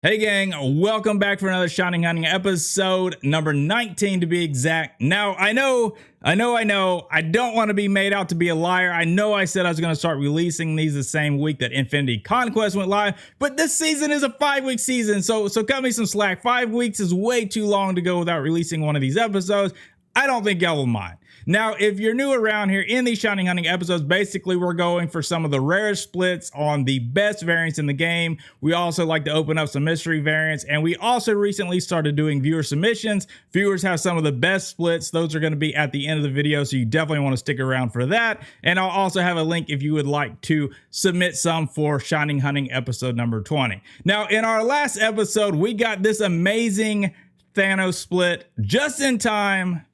Hey gang, welcome back for another Shining Hunting episode number 19 to be exact. Now, I know, I don't want to be made out to be a liar. I know I said I was going to start releasing these the same week that Infinity Conquest went live, but this season is a 5-week season, so cut me some slack. 5 weeks is way too long to go without releasing one of these episodes. I don't think y'all will mind. Now, if you're new around here, in these Shining Hunting episodes, basically we're going for some of the rarest splits on the best variants in the game. We also like to open up some mystery variants, and we also recently started doing viewer submissions. Viewers have some of the best splits. Those are going to be at the end of the video, so you definitely want to stick around for that. And I'll also have a link if you would like to submit some for Shining Hunting episode number 20. Now, in our last episode, we got this amazing Thanos split just in time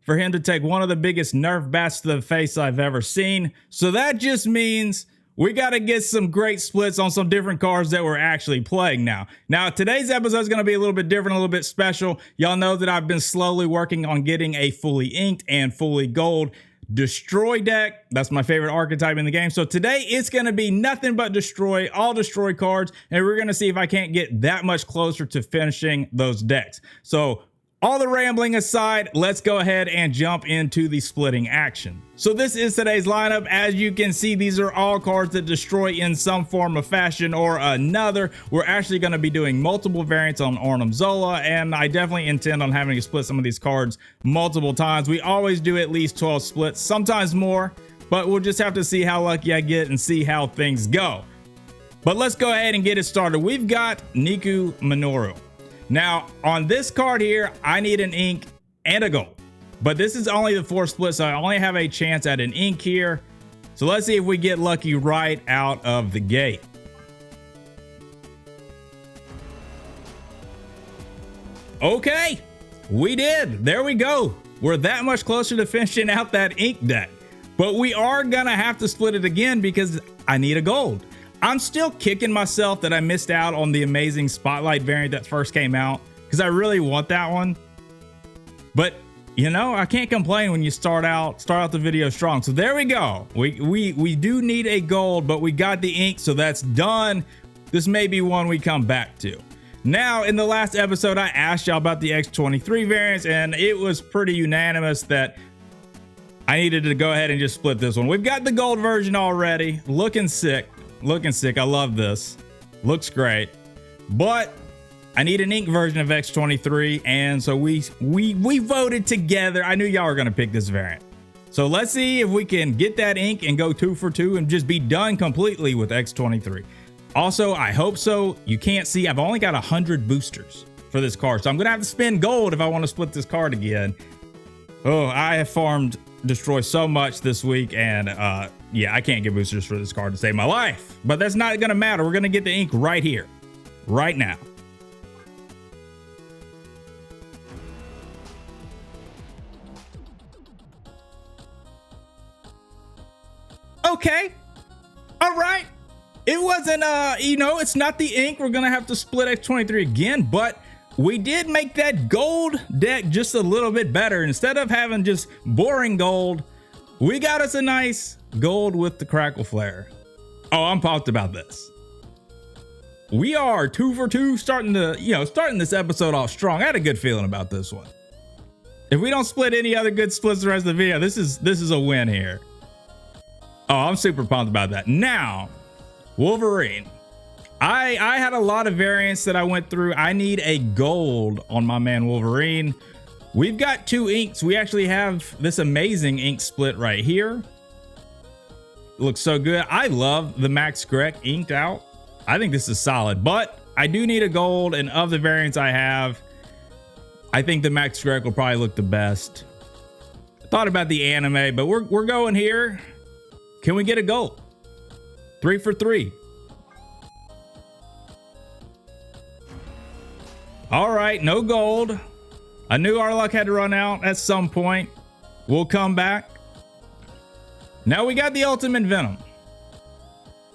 for him to take one of the biggest nerf bats to the face I've ever seen. So that just means we got to get some great splits on some different cards that we're actually playing now. Now, today's episode is going to be a little bit different, a little bit special. Y'all know that I've been slowly working on getting a fully inked and fully gold destroy deck. That's my favorite archetype in the game. So today it's going to be nothing but destroy, all destroy cards. And we're going to see if I can't get that much closer to finishing those decks. So all the rambling aside, let's go ahead and jump into the splitting action. So this is today's lineup. As you can see, these are all cards that destroy in some form of fashion or another. We're actually going to be doing multiple variants on Arnim Zola, and I definitely intend on having to split some of these cards multiple times. We always do at least 12 splits, sometimes more, but we'll just have to see how lucky I get and see how things go. But let's go ahead and get it started. We've got Niku Minoru. Now, on this card here, I need an ink and a gold. But this is only the 4th split, so I only have a chance at an ink here. So let's see if we get lucky right out of the gate. Okay, we did. There we go. We're that much closer to finishing out that ink deck. But we are gonna have to split it again because I need a gold. I'm still kicking myself that I missed out on the amazing Spotlight variant that first came out because I really want that one. But you know, I can't complain when you start out the video strong. So there we go. We do need a gold, but we got the ink, so that's done. This may be one we come back to. Now, in the last episode, I asked y'all about the X23 variants, and it was pretty unanimous that I needed to go ahead and just split this one. We've got the gold version already, looking sick. Looking sick. I love this. Looks great. But I need an ink version of X23, and so we voted together. I knew y'all were gonna pick this variant. So let's see if we can get that ink and go 2 for 2 and just be done completely with X23. Also, I hope so. You can't see, I've only got 100 boosters for this card, so I'm gonna have to spend gold if I want to split this card again. Oh, I have farmed destroy so much this week, and yeah, I can't get boosters for this card to save my life, but that's not gonna matter. We're gonna get the ink right here, right now. Okay, all right. It wasn't you know, it's not the ink. We're gonna have to split X23 again, but we did make that gold deck just a little bit better. Instead of having just boring gold, we got us a nice gold with the Crackle Flare. Oh, I'm pumped about this. We are 2 for 2, starting this episode off strong. I had a good feeling about this one. If we don't split any other good splits the rest of the video, this is a win here. Oh, I'm super pumped about that. Now, Wolverine. I had a lot of variants that I went through. I need a gold on my man Wolverine. We've got 2 inks. We actually have this amazing ink split right here. It looks so good. I love the Max Grek inked out. I think this is solid, but I do need a gold, and of the variants I have, I think the Max Grek will probably look the best. I thought about the anime, but we're going here. Can we get a gold? 3 for 3. All right, no gold. I knew our luck had to run out at some point. We'll come back. Now we got the Ultimate Venom.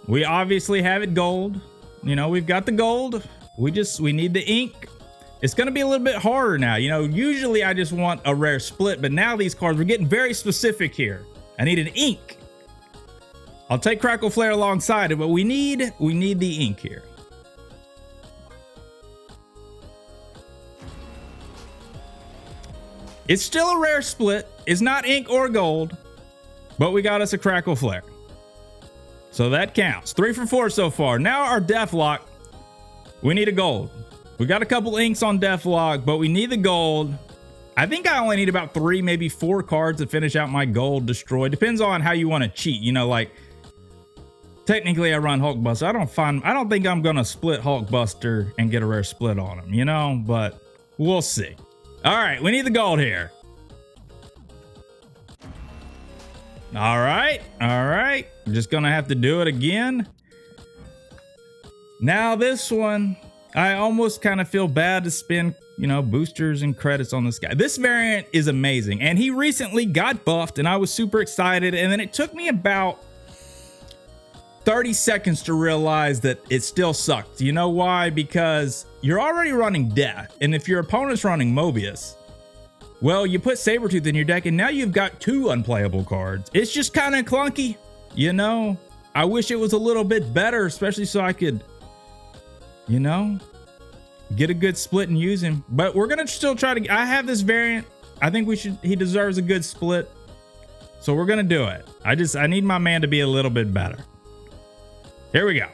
We obviously have it gold. You know, we've got the gold. We need the ink. It's going to be a little bit harder now. You know, usually I just want a rare split, but now these cards, we're getting very specific here. I need an ink. I'll take Crackle Flare alongside it, but we need the ink here. It's still a rare split. It's not ink or gold, but we got us a Crackle Flare. So that counts. 3 for 4 so far. Now our Deathlock, we need a gold. We got a couple inks on Deathlock, but we need the gold. I think I only need about 3, maybe 4 cards to finish out my gold destroy. Depends on how you want to cheat. You know, like technically I run Hulkbuster. I don't think I'm gonna split Hulkbuster and get a rare split on him, you know, but we'll see. All right, we need the gold here. All right. I'm just gonna have to do it again. Now this one, I almost kind of feel bad to spend, you know, boosters and credits on this guy. This variant is amazing, and he recently got buffed, and I was super excited, and then it took me about 30 seconds to realize that it still sucked. You know why? Because you're already running Death, and if your opponent's running Mobius, well, you put Sabretooth in your deck, and now you've got 2 unplayable cards. It's just kind of clunky, you know? I wish it was a little bit better, especially so I could, you know, get a good split and use him. But we're gonna still try to, I have this variant. I think he deserves a good split. So we're gonna do it. I need my man to be a little bit better. Here we go.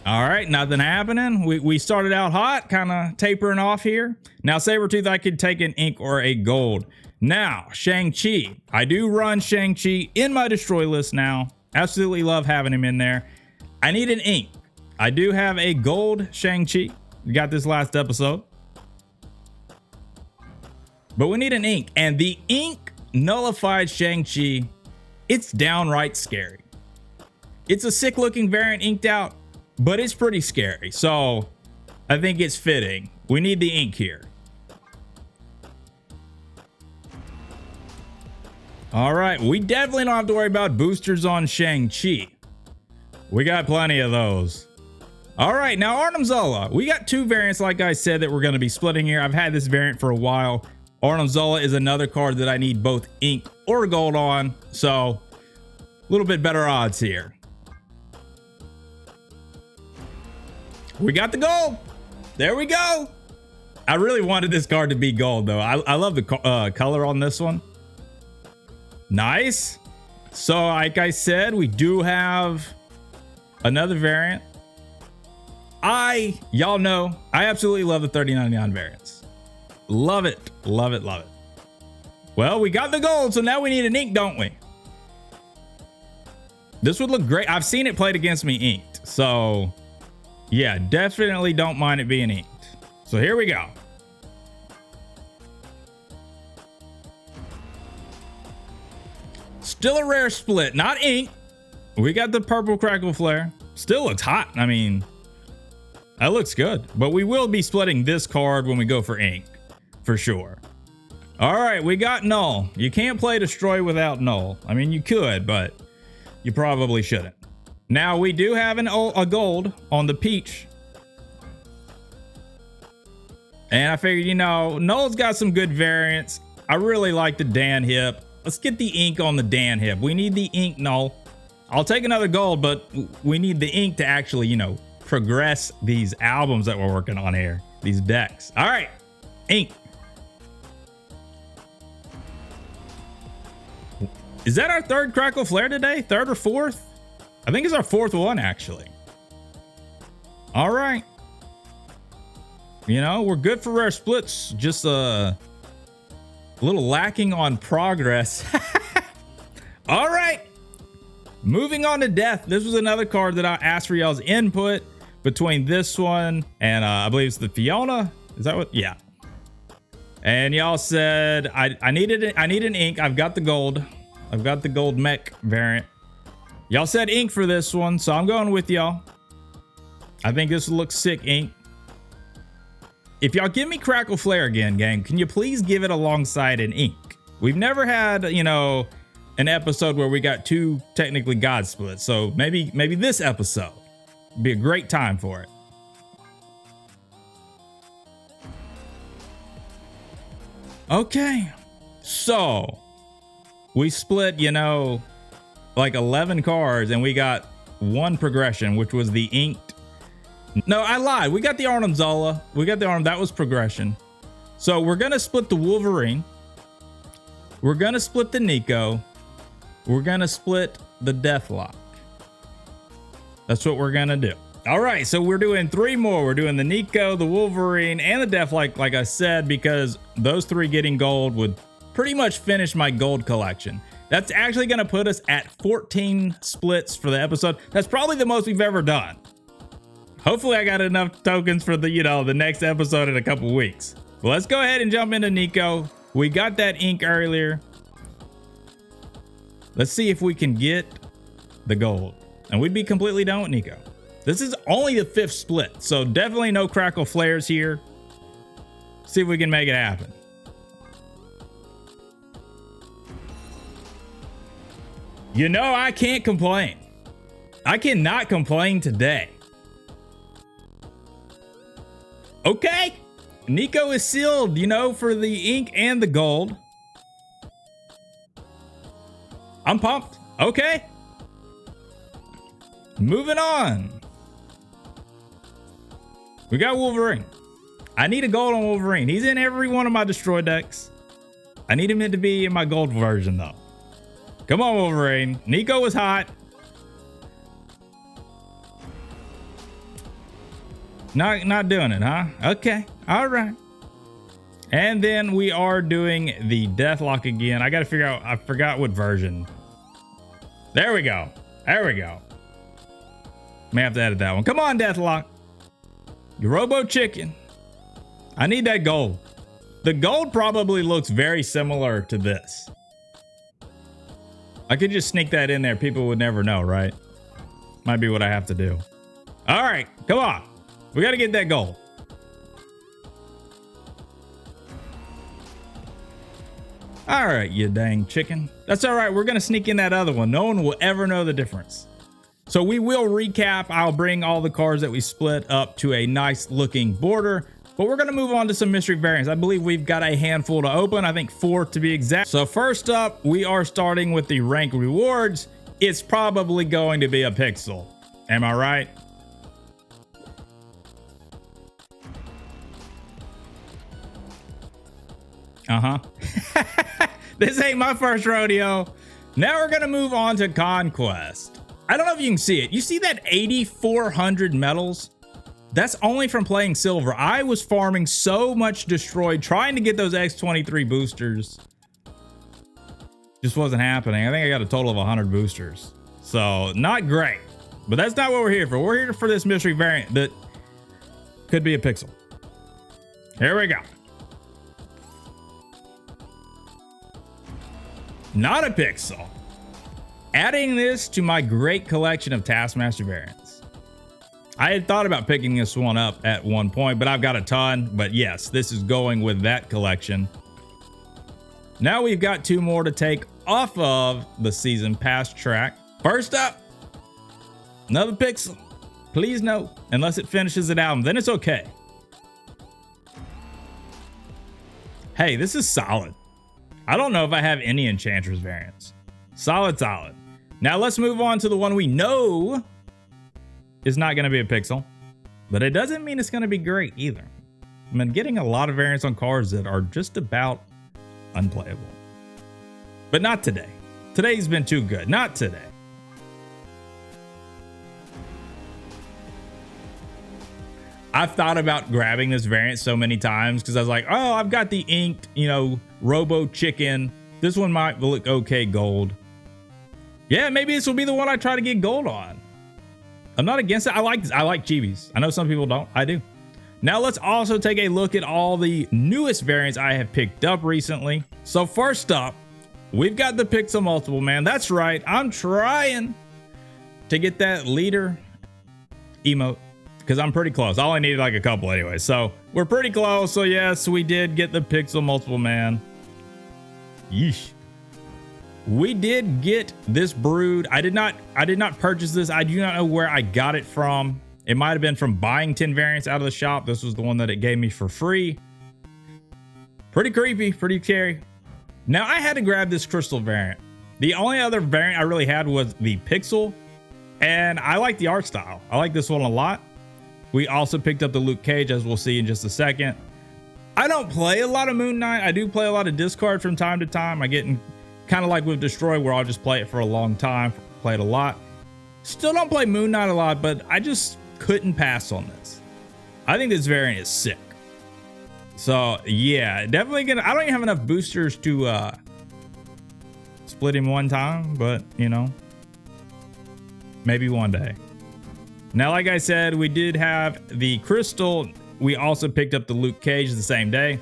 All right, nothing happening. We started out hot, kind of tapering off here. Now, Sabretooth, I could take an ink or a gold. Now, Shang-Chi. I do run Shang-Chi in my destroy list now. Absolutely love having him in there. I need an ink. I do have a gold Shang-Chi. We got this last episode. But we need an ink. And the ink nullified Shang-Chi, it's downright scary. It's a sick looking variant inked out, but it's pretty scary. So I think it's fitting. We need the ink here. All right, we definitely don't have to worry about boosters on Shang-Chi. We got plenty of those. All right, now Arnim Zola. We got 2 variants, like I said, that we're going to be splitting here. I've had this variant for a while. Arnim Zola is another card that I need both ink or gold on, so a little bit better odds here. We got the gold. There we go. I really wanted this card to be gold, though. I love the color on this one. Nice. So, like I said, we do have another variant. Y'all know, I absolutely love the 3099 variants. Love it. Love it. Love it. Well, we got the gold, so now we need an ink, don't we? This would look great. I've seen it played against me inked. So, yeah, definitely don't mind it being inked. So here we go. Still a rare split, not ink. We got the purple Crackle Flare. Still looks hot. I mean, that looks good. But we will be splitting this card when we go for ink, for sure. All right, we got Null. You can't play Destroy without Null. I mean, you could, but you probably shouldn't. Now, we do have a gold on the Peach. And I figured, you know, Null's got some good variants. I really like the Dan Hip. Let's get the ink on the Dan Hip. We need the ink, Null. I'll take another gold, but we need the ink to actually, you know, progress these albums that we're working on here. These decks. All right, ink. Is that our 3rd Crackle Flare today? 3rd or 4th? I think it's our 4th one, actually. All right. You know, we're good for rare splits. Just a little lacking on progress. All right. Moving on to Death. This was another card that I asked for y'all's input between this one and I believe it's the Fiona. Is that what? Yeah. And y'all said I need an ink. I've got the gold. I've got the gold mech variant. Y'all said ink for this one, so I'm going with y'all. I think this looks sick ink. If y'all give me Crackle Flare again, gang, can you please give it alongside an ink? We've never had, you know, an episode where we got 2 technically God splits. So maybe this episode would be a great time for it. Okay. So we split, you know, like 11 cards and we got 1 progression, which was the inked No, I lied. We got the Arnim Zola. We got the Arnim. That was progression. So we're going to split the Wolverine. We're going to split the Nico. We're going to split the Deathlock. That's what we're going to do. All right, so we're doing 3 more. We're doing the Nico, the Wolverine, and the Deathlock, like I said, because those 3 getting gold would pretty much finish my gold collection. That's actually going to put us at 14 splits for the episode. That's probably the most we've ever done. Hopefully I got enough tokens for the, the next episode in a couple weeks. Well, let's go ahead and jump into Nico. We got that ink earlier. Let's see if we can get the gold. And we'd be completely done with Nico. This is only the 5th split, so definitely no crackle flares here. See if we can make it happen. I can't complain. I cannot complain today. Okay. Nico is sealed, for the ink and the gold. I'm pumped. Okay. Moving on. We got Wolverine. I need a gold on Wolverine. He's in every one of my destroy decks. I need him to be in my gold version, though. Come on, Wolverine. Nico was hot. Not doing it, huh? Okay. All right. And then we are doing the Deathlock again. I got to figure out. I forgot what version. There we go. There we go. May have to edit that one. Come on, Deathlock. Your Robo Chicken. I need that gold. The gold probably looks very similar to this. I could just sneak that in there. People would never know, right? Might be what I have to do. All right, come on. We got to get that gold. All right, you dang chicken. That's all right. We're going to sneak in that other one. No one will ever know the difference. So we will recap. I'll bring all the cards that we split up to a nice looking border, but we're going to move on to some mystery variants. I believe we've got a handful to open. I think 4 to be exact. So first up, we are starting with the rank rewards. It's probably going to be a pixel. Am I right? Uh-huh. This ain't my first rodeo. Now we're going to move on to Conquest. I don't know if you can see it. You see that 8,400 medals? That's only from playing silver. I was farming so much destroyed, trying to get those X23 boosters. Just wasn't happening. I think I got a total of 100 boosters. So not great, but that's not what we're here for. We're here for this mystery variant that could be a pixel. Here we go. Not a pixel. Adding this to my great collection of Taskmaster variants. I had thought about picking this one up at one point, but I've got a ton. But yes, this is going with that collection. Now we've got 2 more to take off of the season pass track. First up, another pixel. Please no, unless it finishes an album, then it's okay. Hey, this is solid. I don't know if I have any Enchantress variants. Solid, solid. Now let's move on to the one we know is not going to be a pixel, but it doesn't mean it's going to be great either. I've been getting a lot of variants on cards that are just about unplayable. But not today. Today's been too good. Not today. I've thought about grabbing this variant so many times because I was like, oh, I've got the inked, Robo Chicken. This one might look okay gold. Yeah, maybe this will be the one I try to get gold on. I'm not against it. I like this. I like chibis. I know some people don't. I do. Now let's also take a look at all the newest variants I have picked up recently. So first up, we've got the Pixel Multiple Man. That's right. I'm trying to get that leader emote because I'm pretty close. I only needed like a couple anyway. So we're pretty close. So yes, we did get the Pixel Multiple Man. Yeesh. We did get this brood. I did not purchase this. I do not know where I got it from. It might have been from buying 10 variants out of the shop. This was the one that it gave me for free. Pretty creepy, pretty scary. Now I had to grab this crystal variant. The only other variant I really had was the Pixel, and I like the art style. I like this one a lot. We also picked up the Luke Cage, as we'll see in just a second. I don't play a lot of Moon Knight. I do play a lot of discard from time to time. I get in kind of like with Destroy, where I'll just play it for a long time, play it a lot. Still don't play Moon Knight a lot, but I just couldn't pass on this. I think this variant is sick. So yeah, definitely gonna, I don't even have enough boosters to split him one time, but you know, maybe one day. Now, like I said, we did have the Crystal. We also picked up the Luke Cage the same day.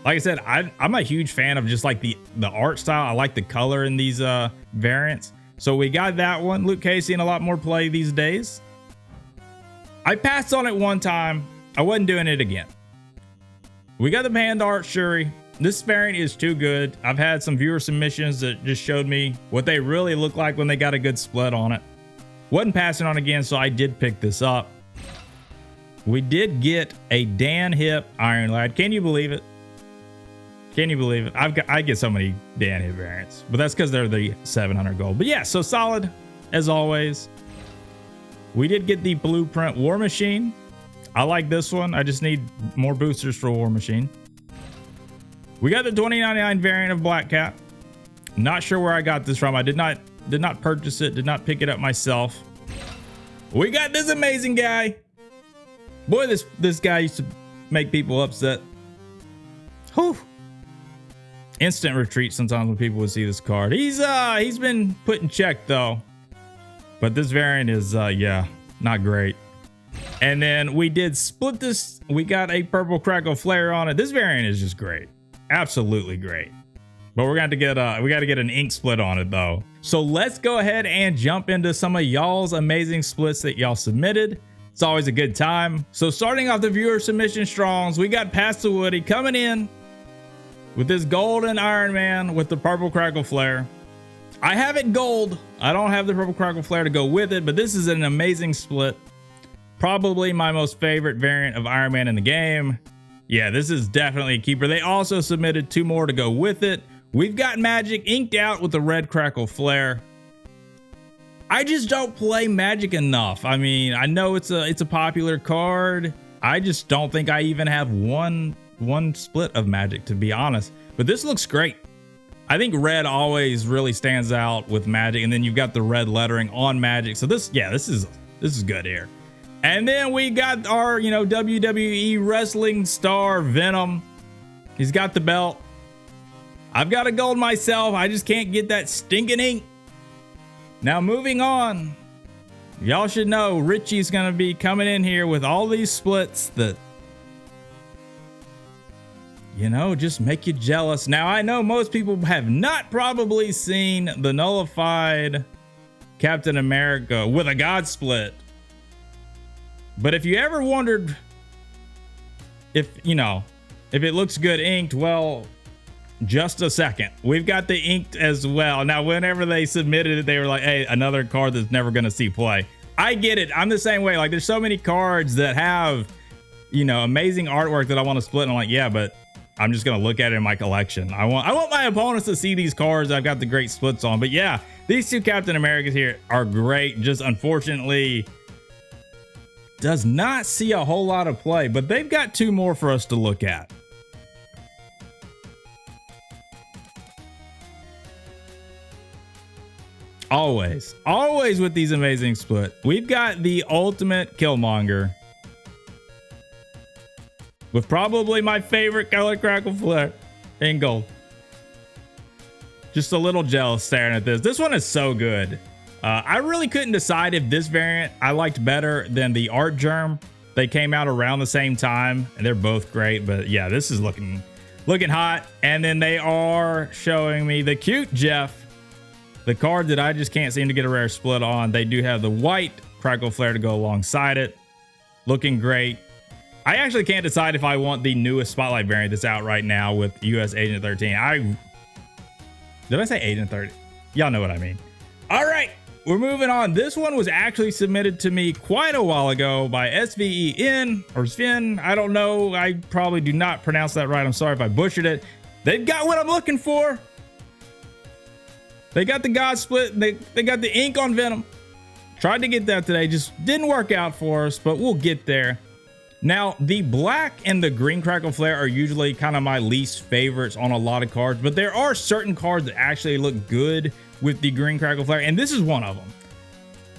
Like I said, I'm a huge fan of just like the art style. I like the color in these variants. So we got that one. Luke Cage seeing a lot more play these days. I passed on it one time. I wasn't doing it again. We got the Panda Art Shuri. This variant is too good. I've had some viewer submissions that just showed me what they really look like when they got a good split on it. Wasn't passing on again, so I did pick this up. We did get a Dan Hip Iron Lad. Can you believe it? Can you believe it? I get so many Dan Hip variants, but that's because they're the 700 gold. But yeah, so solid as always. We did get the Blueprint War Machine. I like this one. I just need more boosters for War Machine. We got the 2099 variant of Black Cat. Not sure where I got this from. I did not purchase it, did not pick it up myself. We got this amazing guy. Boy, this guy used to make people upset. Whew. Instant retreat sometimes when people would see this card. He's been put in check though. But this variant is yeah, not great. And then we did split this. We got a Purple Crackle Flare on it. This variant is just great. Absolutely great. But we're going to get we got to get an ink split on it though. So let's go ahead and jump into some of y'all's amazing splits that y'all submitted. It's always a good time. So starting off the viewer submission strongs, we got Pastor Woody coming in with this golden Iron Man with the Purple Crackle Flare. I have it gold. I don't have the Purple Crackle Flare to go with it, but this is an amazing split. Probably my most favorite variant of Iron Man in the game. Yeah, this is definitely a keeper. They also submitted 2 more to go with it. We've got Magic inked out with the Red Crackle Flare. I just don't play Magic enough. I mean, I know it's a popular card. I just don't think I even have one split of Magic, to be honest. But this looks great. I think red always really stands out with Magic, and then you've got the red lettering on Magic. So this is good here. And then we got our, you know, WWE wrestling star Venom. He's got the belt. I've got a gold myself. I just can't get that stinking ink. Now moving on. Y'all should know Richie's going to be coming in here with all these splits that, you know, just make you jealous. Now, I know most people have not probably seen the nullified Captain America with a God split. But if you ever wondered if, you know, if it looks good inked, well, just a second. We've got the inked as well. Now, whenever they submitted it, they were like, hey, another card that's never going to see play. I get it. I'm the same way. Like, there's so many cards that have, you know, amazing artwork that I want to split. And I'm like, yeah, but I'm just going to look at it in my collection. I want my opponents to see these cards I've got the great splits on. But yeah, these 2 Captain Americas here are great. Just unfortunately does not see a whole lot of play, but they've got 2 more for us to look at. Always with these amazing split. We've got the ultimate Killmonger with probably my favorite color Crackle Flare in gold. Just a little jealous staring at this. This one is so good. I really couldn't decide if this variant I liked better than the Art Germ. They came out around the same time and they're both great, but yeah, this is looking hot. And then they are showing me the cute Jeff. The card that I just can't seem to get a rare split on. They do have the white Crackle Flare to go alongside it. Looking great. I actually can't decide if I want the newest Spotlight variant that's out right now with US Agent 13. Did I say Agent 13? Y'all know what I mean. All right, we're moving on. This one was actually submitted to me quite a while ago by SVEN or Sven. I don't know. I probably do not pronounce that right. I'm sorry if I butchered it. They've got what I'm looking for. They got the God split. They got the ink on Venom. Tried to get that today. Just didn't work out for us, but we'll get there. Now, the black and the green Crackle Flare are usually kind of my least favorites on a lot of cards, but there are certain cards that actually look good with the green Crackle Flare, and this is one of them.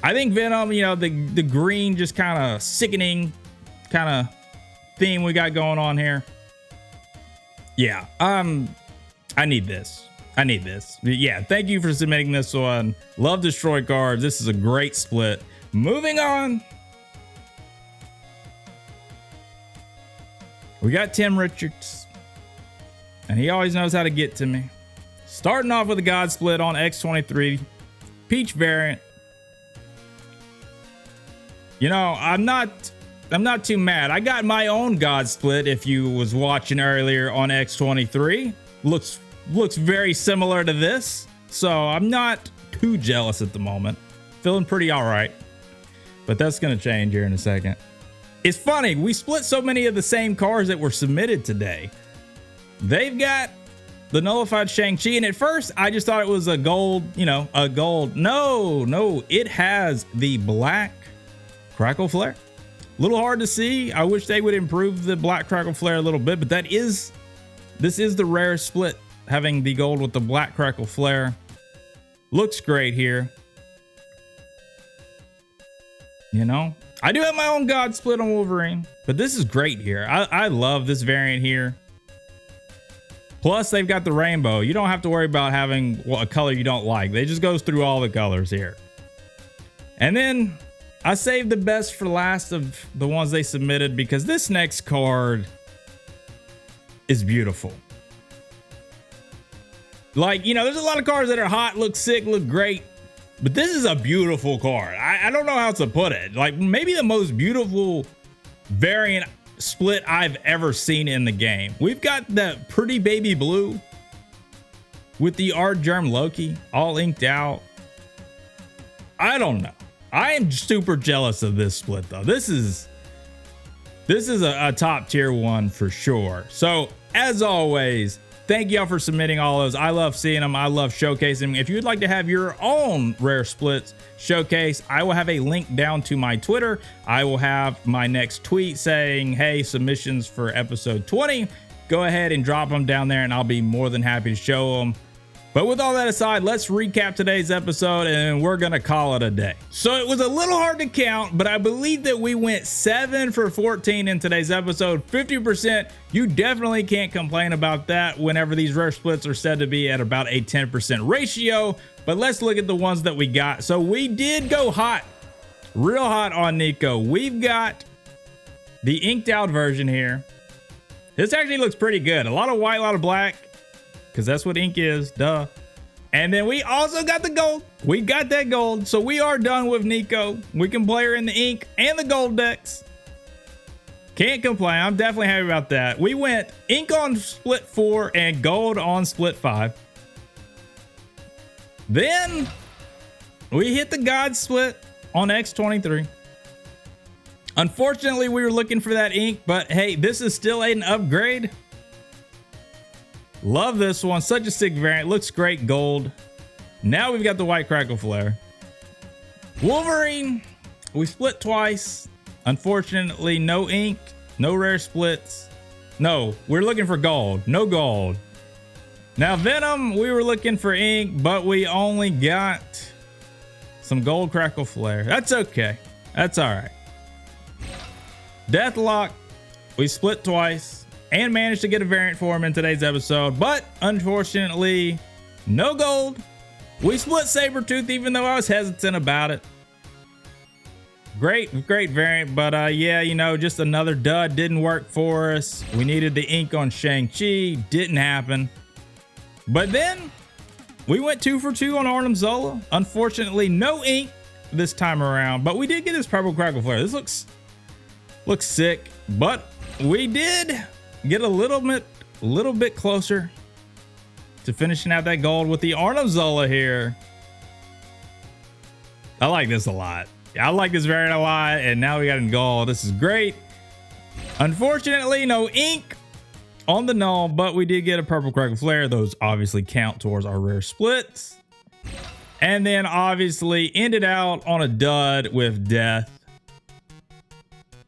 I think Venom, you know, the green just kind of sickening kind of theme we got going on here. Yeah, I need this. I need this. Yeah, thank you for submitting this one. Love Destroy cards. This is a great split. Moving on. We got Tim Richards, and he always knows how to get to me. Starting off with a God Split on X23, Peach variant. You know, I'm not too mad. I got my own God Split. If you was watching earlier on X23, looks very similar to this, so I'm not too jealous at the moment. Feeling pretty all right, but that's gonna change here in a second. It's funny, we split so many of the same cards that were submitted today. They've got the nullified Shang-Chi, and at first I just thought it was a gold, you know, a gold. No, it has the black Crackle Flare. A little hard to see. I wish they would improve the black Crackle Flare a little bit, but this is the rare split, having the gold with the black Crackle Flare. Looks great here. You know, I do have my own God Split on Wolverine, but this is great here. I love this variant here. Plus, they've got the rainbow. You don't have to worry about having a color you don't like. They just goes through all the colors here. And then I saved the best for last of the ones they submitted because this next card is beautiful. Like, you know, there's a lot of cards that are hot, look sick, look great, but this is a beautiful card. I don't know how to put it. Like, maybe the most beautiful variant split I've ever seen in the game. We've got the pretty baby blue with the Artgerm Loki all inked out. I don't know. I am super jealous of this split though. This is a top tier one for sure. So as always, thank y'all for submitting all those. I love seeing them. I love showcasing them. If you'd like to have your own rare splits showcase, I will have a link down to my Twitter. I will have my next tweet saying, hey, submissions for episode 20. Go ahead and drop them down there and I'll be more than happy to show them. But with all that aside, let's recap today's episode and we're gonna call it a day. So it was a little hard to count, but I believe that we went 7 for 14 in today's episode. 50%, you definitely can't complain about that whenever these rare splits are said to be at about a 10% ratio. But let's look at the ones that we got. So we did go hot, real hot on Nico. We've got the inked out version here. This actually looks pretty good. A lot of white, a lot of black, because that's what ink is, duh. And then we also got the gold. We got that gold. So we are done with Nico. We can play her in the ink and the gold decks. Can't complain. I'm definitely happy about that. We went ink on split 4 and gold on split 5. Then we hit the God Split on X23. Unfortunately, we were looking for that ink, but hey, this is still an upgrade. Love this one. Such a sick variant. Looks great gold. Now we've got the white Crackle Flare. Wolverine, we split twice. Unfortunately, no ink, no rare splits. No, we're looking for gold. No gold. Now Venom, we were looking for ink, but we only got some gold Crackle Flare. That's okay. That's all right. Deathlock, we split twice and managed to get a variant for him in today's episode, but unfortunately, no gold. We split Sabretooth, even though I was hesitant about it. Great variant, but yeah, you know, just another dud. Didn't work for us. We needed the ink on Shang-Chi. Didn't happen. But then we went 2 for 2 on Arnim Zola. Unfortunately, no ink this time around, but we did get his purple Crackle Flare. This looks sick, but we did get a little bit closer to finishing out that gold with the Arnim Zola here. I like this a lot. I like this variant a lot, and now we got in gold. This is great. Unfortunately, no ink on the null, but we did get a purple Crackle Flare. Those obviously count towards our rare splits. And then obviously ended out on a dud with Death.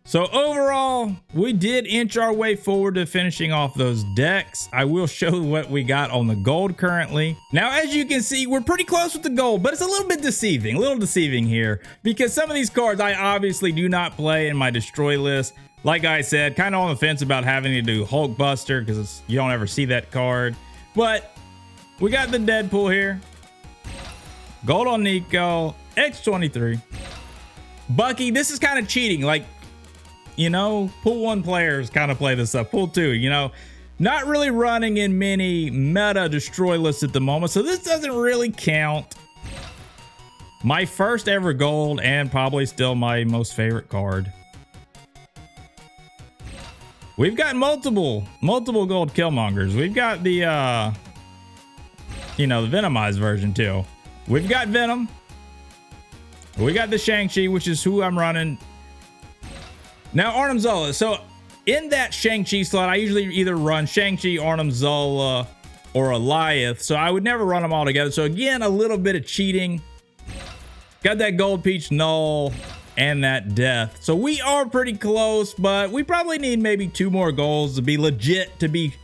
So overall, we did inch our way forward to finishing off those decks. I will show what we got on the gold currently. Now, as you can see, we're pretty close with the gold, but it's a little bit deceiving, here, because some of these cards I obviously do not play in my destroy list. Like I said, kind of on the fence about having to do Hulkbuster because you don't ever see that card. But we got the Deadpool here. Gold on Nico, X23. Bucky, this is kind of cheating. Like, you know, pool 1 players kind of play this stuff. Pool 2, you know, not really running in many meta destroy lists at the moment. So this doesn't really count. My first ever gold and probably still my most favorite card. We've got multiple gold Killmongers. We've got the, you know, the Venomized version too. We've got Venom. We got the Shang-Chi, which is who I'm running. Now, Arnim Zola. So in that Shang-Chi slot, I usually either run Shang-Chi, Arnim Zola, or Alioth. So I would never run them all together. So again, a little bit of cheating. Got that Gold Peach Null and that Death. So we are pretty close, but we probably need maybe 2 more goals to be legit, to be,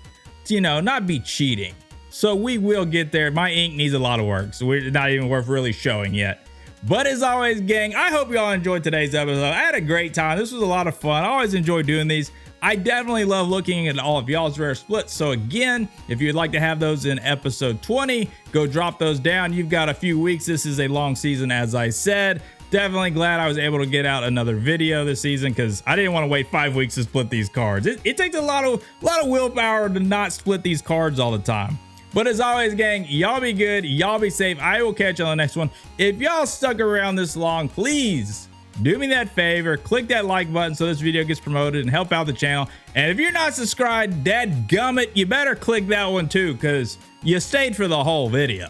you know, not be cheating. So we will get there. My ink needs a lot of work, so we're not even worth really showing yet. But as always, gang, I hope y'all enjoyed today's episode. I had a great time. This was a lot of fun. I always enjoy doing these. I definitely love looking at all of y'all's rare splits. So again, if you'd like to have those in episode 20, go drop those down. You've got a few weeks. This is a long season, as I said. Definitely glad I was able to get out another video this season because I didn't want to wait 5 weeks to split these cards. It takes a lot of willpower to not split these cards all the time. But as always, gang, y'all be good, y'all be safe. I will catch you on the next one. If y'all stuck around this long, please do me that favor, click that like button so this video gets promoted and help out the channel. And if you're not subscribed, dadgummit, you better click that one too, because you stayed for the whole video.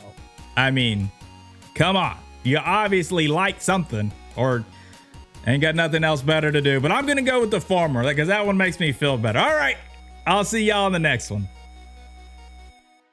I mean, come on. You obviously like something or ain't got nothing else better to do. But I'm going to go with the former because that one makes me feel better. All right, I'll see y'all in the next one.